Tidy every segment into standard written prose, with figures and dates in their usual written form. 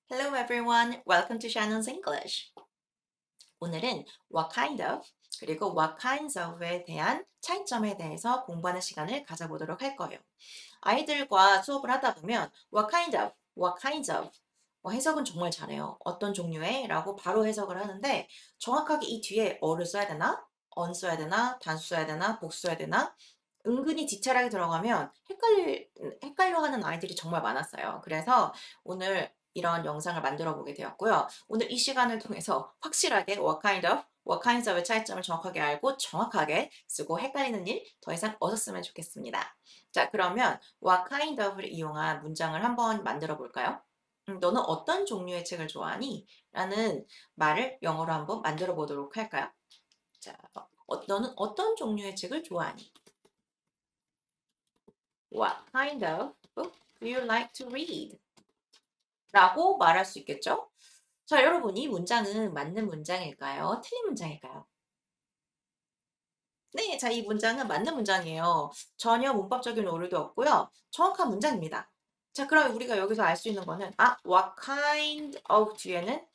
Hello everyone, welcome to Shannon's English. 오늘은 what kind of 그리고 what kinds of에 대한 차이점에 대해서 공부하는 시간을 가져보도록 할 거예요. 아이들과 수업을 하다 보면 what kinds of 해석은 정말 잘해요. 어떤 종류의 라고 바로 해석을 하는데 정확하게 이 뒤에 어를 써야 되나? on 써야 되나? 단수 써야 되나? 복수 써야 되나? 은근히 디테일하게 들어가면 헷갈려하는 아이들이 정말 많았어요. 그래서 오늘 이런 영상을 만들어 보게 되었고요. 오늘 이 시간을 통해서 확실하게 what kinds of의 차이점을 정확하게 알고 정확하게 쓰고 헷갈리는 일 더 이상 없었으면 좋겠습니다. 자, 그러면 what kind of를 이용한 문장을 한번 만들어 볼까요? 너는 어떤 종류의 책을 좋아하니? 라는 말을 영어로 한번 만들어 보도록 할까요? 자, 너는 어떤 종류의 책을 좋아하니? What kind of book do you like to read? 라고 말할 수 있겠죠? 자, 여러분, 이 문장은 맞는 문장일까요? 틀린 문장일까요? 네, 자, 이 문장은 맞는 문장이에요. 전혀 문법적인 오류도 없고요. 정확한 문장입니다. 자, 그럼 우리가 여기서 알 수 있는 거는, what kind of 뒤에는,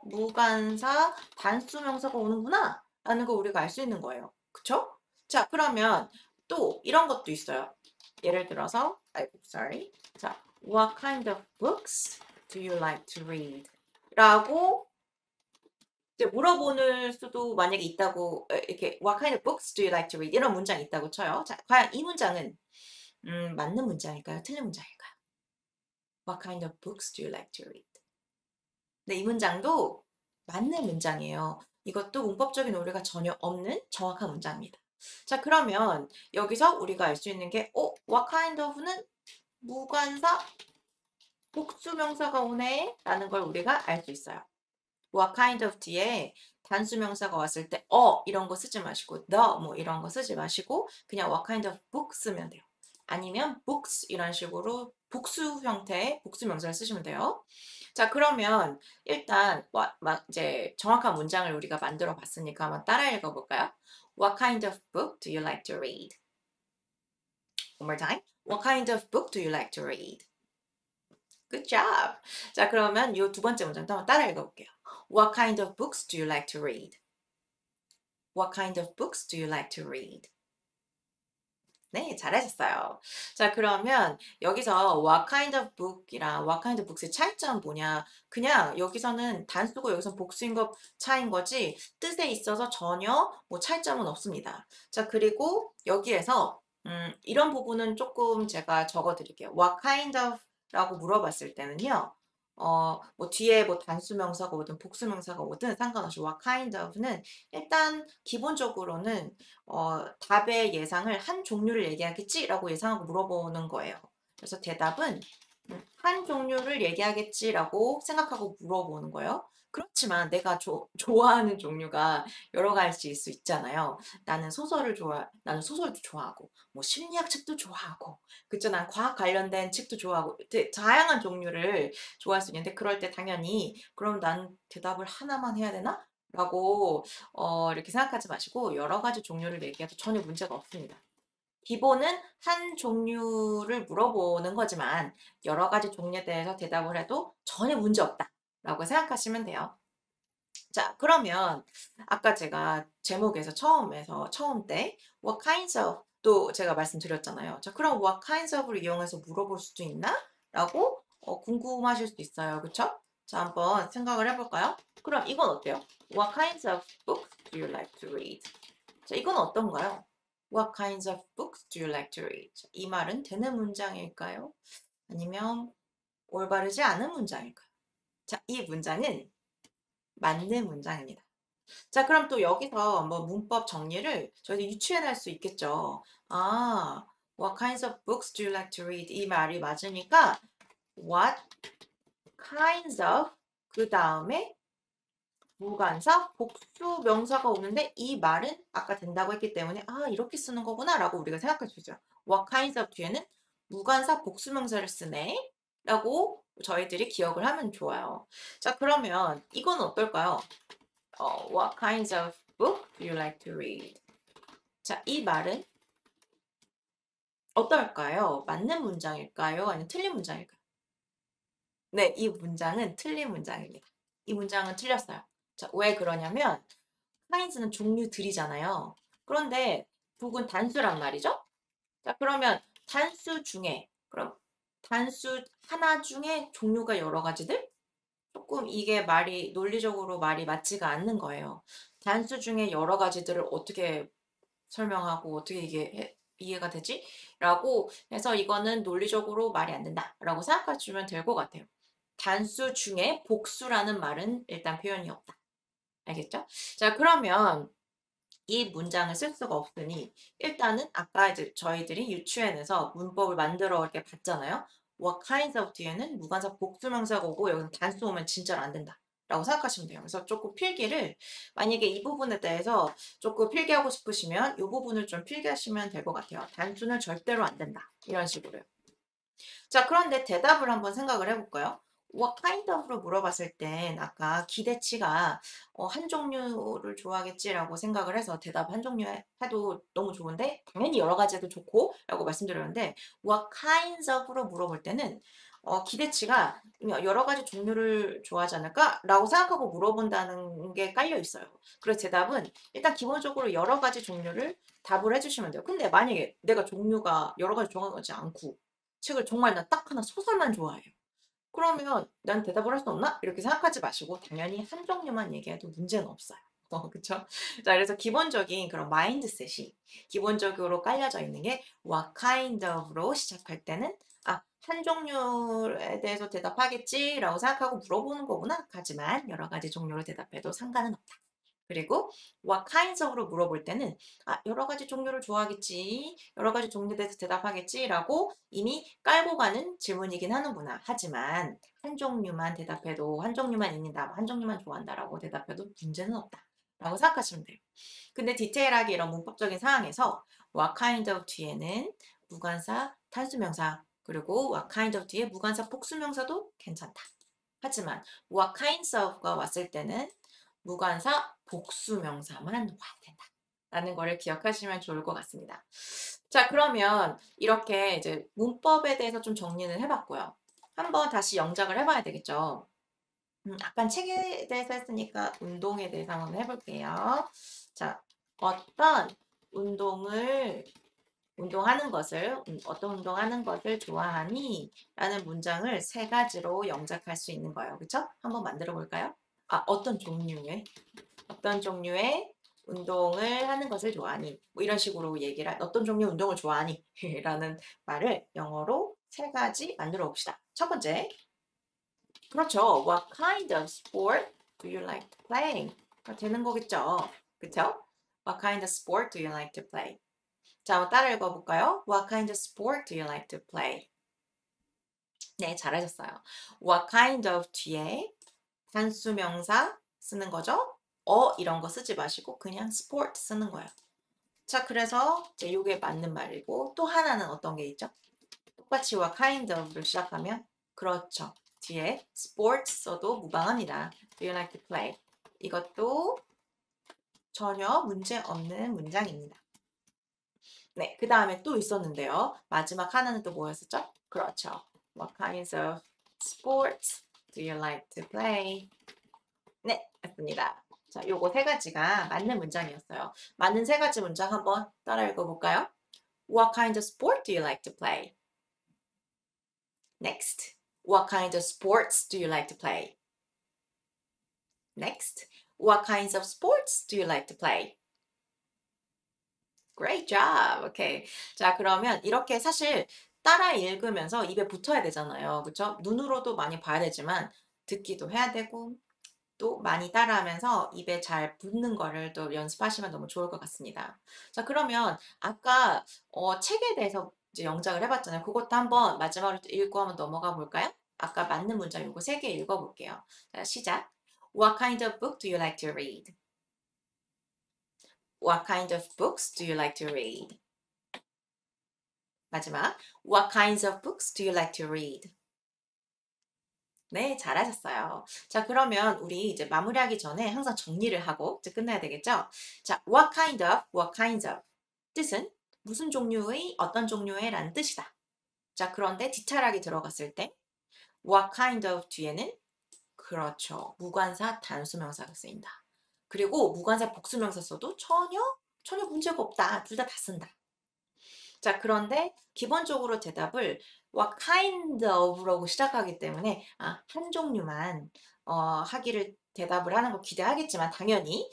무관사 단수명사가 오는구나. 라는 거 우리가 알 수 있는 거예요. 그쵸? 자, 그러면 또 이런 것도 있어요. 예를 들어서, sorry. 자, what kind of books do you like to read? 라고 이제 물어보는 수도 만약에 있다고 이렇게 What kind of books do you like to read? 이런 문장이 있다고 쳐요. 자, 과연 이 문장은 맞는 문장일까요? 틀린 문장일까요? What kind of books do you like to read? 네, 이 문장도 맞는 문장이에요. 이것도 문법적인 오류가 전혀 없는 정확한 문장입니다. 자, 그러면 여기서 우리가 알 수 있는 게 what kind of는 무관사 복수명사가 오네 라는 걸 우리가 알 수 있어요. what kind of 뒤에 단수 명사가 왔을 때 이런 거 쓰지 마시고 the 뭐 이런 거 쓰지 마시고 그냥 what kind of book 쓰면 돼요. 아니면 books 이런 식으로 복수 형태의 복수 명사를 쓰시면 돼요. 자, 그러면 일단 이제 정확한 문장을 우리가 만들어 봤으니까 한번 따라 읽어 볼까요? What kind of book do you like to read? One more time. What kind of book do you like to read? Good job. 자, 그러면 이 두 번째 문장도 한번 따라 읽어볼게요. What kind of books do you like to read? What kind of books do you like to read? 네, 잘하셨어요. 자, 그러면 여기서 what kind of book이랑 what kind of books의 차이점은 뭐냐? 그냥 여기서는 단수고 여기서는 복수인 것 차이인 거지 뜻에 있어서 전혀 뭐 차이점은 없습니다. 자, 그리고 여기에서 이런 부분은 조금 제가 적어 드릴게요. What kind of 라고 물어봤을 때는요. 뭐 뒤에 뭐 단수 명사가 오든 복수 명사가 오든 상관없이 what kind of는 일단 기본적으로는 답의 예상을 한 종류를 얘기하겠지라고 예상하고 물어보는 거예요. 그래서 대답은 한 종류를 얘기하겠지라고 생각하고 물어보는 거예요. 그렇지만 내가 좋아하는 종류가 여러 가지일 수 있잖아요. 나는 소설도 좋아하고, 뭐 심리학 책도 좋아하고, 그쵸? 난 과학 관련된 책도 좋아하고, 되게 다양한 종류를 좋아할 수 있는데, 그럴 때 당연히, 그럼 난 대답을 하나만 해야 되나? 라고 이렇게 생각하지 마시고 여러 가지 종류를 얘기해도 전혀 문제가 없습니다. 기본은 한 종류를 물어보는 거지만 여러 가지 종류에 대해서 대답을 해도 전혀 문제 없다라고 생각하시면 돼요. 자, 그러면 아까 제가 제목에서 처음 때 what kinds of 또 제가 말씀드렸잖아요. 자, 그럼 what kinds of를 이용해서 물어볼 수도 있나? 라고 궁금하실 수도 있어요. 그쵸? 자, 한번 생각을 해볼까요? 그럼 이건 어때요? What kinds of books do you like to read? 자, 이건 어떤가요? What kinds of books do you like to read? 자, 이 말은 되는 문장일까요? 아니면 올바르지 않은 문장일까요? 자, 이 문장은 맞는 문장입니다. 자, 그럼 또 여기서 뭐 문법 정리를 저희가 유추해낼 수 있겠죠. what kinds of books do you like to read? 이 말이 맞으니까 what kinds of 그 다음에 무관사 복수 명사가 오는데 이 말은 아까 된다고 했기 때문에 이렇게 쓰는 거구나 라고 우리가 생각할 수 있어요. what kinds of 뒤에는 무관사 복수 명사를 쓰네 라고 저희들이 기억을 하면 좋아요. 자, 그러면 이건 어떨까요? what kinds of book do you like to read? 자, 이 말은 어떨까요? 맞는 문장일까요? 아니면 틀린 문장일까요? 네, 이 문장은 틀린 문장입니다. 이 문장은 틀렸어요. 자, 왜 그러냐면 kinds는 종류들이잖아요. 그런데 북은 단수란 말이죠. 자, 그러면 단수 중에 그럼 단수 하나 중에 종류가 여러 가지들? 조금 이게 말이 논리적으로 말이 맞지가 않는 거예요. 단수 중에 여러 가지들을 어떻게 설명하고 어떻게 이게 이해가 되지? 라고 해서 이거는 논리적으로 말이 안 된다라고 생각하시면 될 것 같아요. 단수 중에 복수라는 말은 일단 표현이 없다. 알겠죠? 자, 그러면 이 문장을 쓸 수가 없으니 일단은 아까 이제 저희들이 유치원에서 문법을 만들어 이렇게 봤잖아요. What kinds of 뒤에는 무관사 복수명사가 오고 여기는 단수 오면 진짜로 안 된다. 라고 생각하시면 돼요. 그래서 조금 필기를 만약에 이 부분에 대해서 조금 필기하고 싶으시면 이 부분을 좀 필기하시면 될 것 같아요. 단수는 절대로 안 된다. 이런 식으로요. 자, 그런데 대답을 한번 생각을 해볼까요? What kind of로 물어봤을 땐 아까 기대치가 한 종류를 좋아하겠지라고 생각을 해서 대답 한 종류 해도 너무 좋은데 당연히 여러 가지 해도 좋고 라고 말씀드렸는데 What kinds of로 물어볼 때는 기대치가 여러 가지 종류를 좋아하지 않을까? 라고 생각하고 물어본다는 게 깔려 있어요. 그래서 대답은 일단 기본적으로 여러 가지 종류를 답을 해주시면 돼요. 근데 만약에 내가 종류가 여러 가지 좋아하지 않고 책을 정말 나 딱 하나 소설만 좋아해요. 그러면 난 대답을 할 수 없나? 이렇게 생각하지 마시고 당연히 한 종류만 얘기해도 문제는 없어요. 그쵸? 자, 그래서 기본적인 그런 마인드셋이 기본적으로 깔려져 있는 게 what kind of로 시작할 때는 한 종류에 대해서 대답하겠지라고 생각하고 물어보는 거구나. 하지만 여러 가지 종류로 대답해도 상관은 없다. 그리고 what kinds of로 물어볼 때는 여러 가지 종류를 좋아하겠지, 여러 가지 종류에 대해서 대답하겠지라고 이미 깔고 가는 질문이긴 하는구나. 하지만 한 종류만 대답해도 한 종류만 읽는다, 한 종류만 좋아한다라고 대답해도 문제는 없다. 라고 생각하시면 돼요. 근데 디테일하게 이런 문법적인 상황에서 what kind of 뒤에는 무관사, 단수명사, 그리고 what kind of 뒤에 무관사, 복수명사도 괜찮다. 하지만 what kinds of가 왔을 때는 무관사 복수명사만 와야 된다. 라는 거를 기억하시면 좋을 것 같습니다. 자, 그러면 이렇게 이제 문법에 대해서 좀 정리는 해봤고요. 한번 다시 영작을 해봐야 되겠죠. 아까 책에 대해서 했으니까 운동에 대해서 한번 해볼게요. 자, 어떤 운동하는 것을, 어떤 운동하는 것을 좋아하니? 라는 문장을 세 가지로 영작할 수 있는 거예요. 그쵸? 한번 만들어 볼까요? 어떤 종류의 운동을 하는 것을 좋아하니? 뭐 이런 식으로 어떤 종류의 운동을 좋아하니? 라는 말을 영어로 세 가지 만들어 봅시다. 첫 번째, 그렇죠. What kind of sport do you like to play? 되는 거겠죠. 그쵸? What kind of sport do you like to play? 자, 한번 따라 읽어볼까요? What kind of sport do you like to play? 네, 잘하셨어요. What kind of 뒤에 단수명사 쓰는 거죠. 이런 거 쓰지 마시고 그냥 sport 쓰는 거예요. 자, 그래서 이제 이게 맞는 말이고 또 하나는 어떤 게 있죠? 똑같이 what kind of로 시작하면 그렇죠. 뒤에 sport 써도 무방합니다. Do you like to play? 이것도 전혀 문제 없는 문장입니다. 네, 그 다음에 또 있었는데요. 마지막 하나는 또 뭐였었죠? 그렇죠. What kinds of sports do you like to play? 네, 맞습니다. 자, 요거 세 가지가 맞는 문장이었어요. 맞는 세 가지 문장 한번 따라 읽어볼까요? What kind of sport do you like to play? Next. What kind of sports do you like to play? Next. What kinds of sports do you like to play? Great job. 오케이. 자, 그러면 이렇게 사실 따라 읽으면서 입에 붙어야 되잖아요. 그쵸? 눈으로도 많이 봐야 되지만 듣기도 해야 되고 또 많이 따라하면서 입에 잘 붙는 거를 또 연습하시면 너무 좋을 것 같습니다. 자, 그러면 아까 책에 대해서 이제 영작을 해봤잖아요. 그것도 한번 마지막으로 읽고 한번 넘어가 볼까요? 아까 맞는 문장 요거 3개 읽어볼게요. 자, 시작. What kind of book do you like to read? What kind of books do you like to read? 마지막. What kinds of books do you like to read? 네, 잘하셨어요. 자, 그러면 우리 이제 마무리하기 전에 항상 정리를 하고 이제 끝내야 되겠죠? 자, what kinds of. 뜻은 무슨 종류의, 어떤 종류의 라는 뜻이다. 자, 그런데 디테일하게 들어갔을 때 what kind of 뒤에는 그렇죠. 무관사 단수명사가 쓰인다. 그리고 무관사 복수명사 써도 전혀 문제가 없다. 둘 다 다 쓴다. 자, 그런데 기본적으로 대답을 what kind of라고 시작하기 때문에 한 종류만 하기를 대답을 하는 거 기대하겠지만 당연히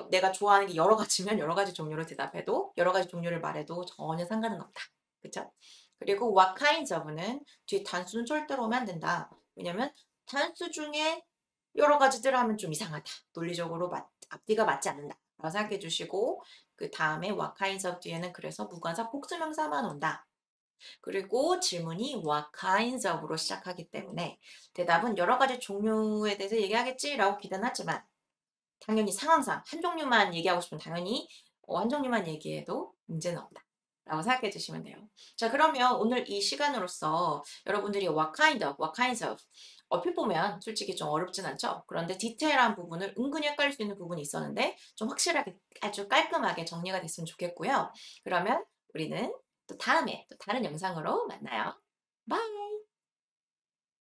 내가 좋아하는 게 여러 가지면 여러 가지 종류로 대답해도 여러 가지 종류를 말해도 전혀 상관은 없다. 그쵸? 그리고 what kinds of는 뒤에 단수는 절대로 오면 안 된다. 왜냐면 단수 중에 여러 가지들 하면 좀 이상하다. 논리적으로 앞뒤가 맞지 않는다. 라고 생각해 주시고 그 다음에 what kinds of 뒤에는 그래서 무관사 복수명사만 온다. 그리고 질문이 what kinds of로 시작하기 때문에 대답은 여러 가지 종류에 대해서 얘기하겠지라고 기대는 하지만 당연히 상황상 한 종류만 얘기하고 싶으면 당연히 한 종류만 얘기해도 문제는 없다. 라고 생각해 주시면 돼요. 자, 그러면 오늘 이 시간으로서 여러분들이 what kinds of 얼핏 보면 솔직히 좀 어렵진 않죠? 그런데 디테일한 부분을 은근히 헷갈릴 수 있는 부분이 있었는데 좀 확실하게 아주 깔끔하게 정리가 됐으면 좋겠고요. 그러면 우리는 또 다음에 또 다른 영상으로 만나요. 바이!